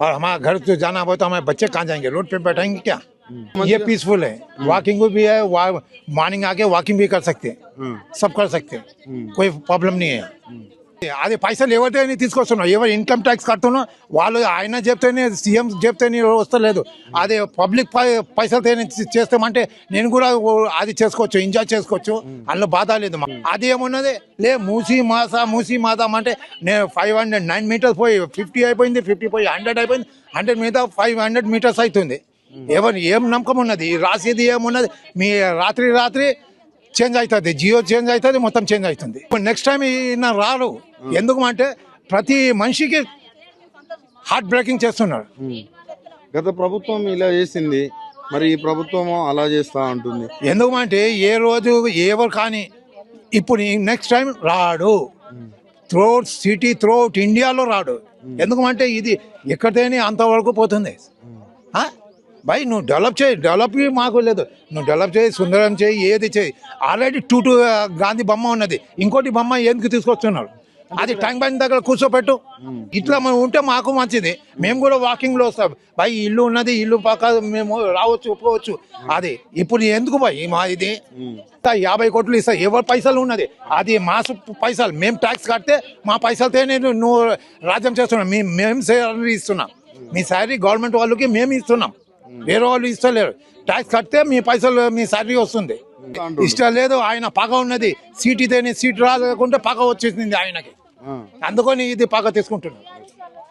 और हमारा घर से जाना हो तो हमारे बच्चे कहाँ जाएंगे, रोड पे बैठाएंगे क्या? ये पीसफुल है, वॉकिंग भी है, मॉर्निंग आके वॉकिंग भी कर सकते हैं, सब कर सकते हैं, कोई प्रॉब्लम नहीं है. అది పైసలు ఎవరితోనే తీసుకొస్తున్నావు, ఎవరు ఇన్కమ్ ట్యాక్స్ కడుతున్నావు, వాళ్ళు ఆయన చెప్తేనే సీఎం చెప్తేనే వస్తలేదు. అది పబ్లిక్ పైసలతో చేస్తామంటే నేను కూడా అది చేసుకోవచ్చు, ఎంజాయ్ చేసుకోవచ్చు, అందులో బాధ లేదు. అది ఏమున్నది లే మూసి మాసం అంటే నేను 509 మీటర్స్ పోయి 50 అయిపోయింది, 50 పోయి 100 అయిపోయింది, 100 మీద 500 మీటర్స్ అవుతుంది. ఎవరు ఏం నమ్మకం ఉన్నది, రాసేది ఏమున్నది? మీ రాత్రి చేంజ్ అవుతుంది, జియో చేంజ్ అవుతుంది, మొత్తం చేంజ్ అవుతుంది. నెక్స్ట్ టైం ఈయన రారు. ఎందుకు అంటే ప్రతి మనిషికి హార్ట్ బ్రేకింగ్ చేస్తున్నాడు. గత ప్రభుత్వం ఇలా చేసింది, మరి ఈ ప్రభుత్వం అలా చేస్తా ఉంటుంది. ఎందుకు అంటే ఏ రోజు ఎవరు కానీ ఇప్పుడు నెక్స్ట్ టైం రాడు. త్రూఅవుట్ సిటీ, త్రూఅవుట్ ఇండియాలో రాడు. ఎందుకంటే ఇది ఎక్కడితేనే అంతవరకు పోతుంది. భాయ్ నువ్వు డెవలప్ మాకు లేదు, నువ్వు డెవలప్ చేయి, సుందరం చేయి, ఏది చేయి. ఆల్రెడీ 2 గాంధీ బొమ్మ ఉన్నది, ఇంకోటి బొమ్మ ఎందుకు తీసుకొస్తున్నారు? అది ట్యాంక్ బండ్ దగ్గర కూర్చోపెట్టు. ఇట్లా మనం ఉంటే మాకు మంచిది, మేము కూడా వాకింగ్లో వస్తాం. భాయ్ ఇల్లు ఉన్నది, ఇల్లు పక్క మేము రావచ్చు, ఒప్పుకోవచ్చు. అది ఇప్పుడు ఎందుకు భాయ్ మా ఇది 50 కోట్లు ఇస్తా, ఎవరి పైసలు ఉన్నది అది మా పైసలు, మేము ట్యాక్స్ కడితే మా పైసలతో నువ్వు రాజ్యం చేస్తున్నాం. మేము శాలరీ ఇస్తున్నాం, మీ శాలరీ గవర్నమెంట్ వాళ్ళకి మేము ఇస్తున్నాం, వేరే వాళ్ళు ఇస్తలేరు. ట్యాక్స్ కడితే మీ పైసలు, మీ శాలరీ వస్తుంది. ఇష్టం లేదు, ఆయన పగ ఉన్నది, సీట్ రాలేకుంటే పగ వచ్చేసింది ఆయనకి, అందుకని ఇది పగ తీసుకుంటున్నాడు.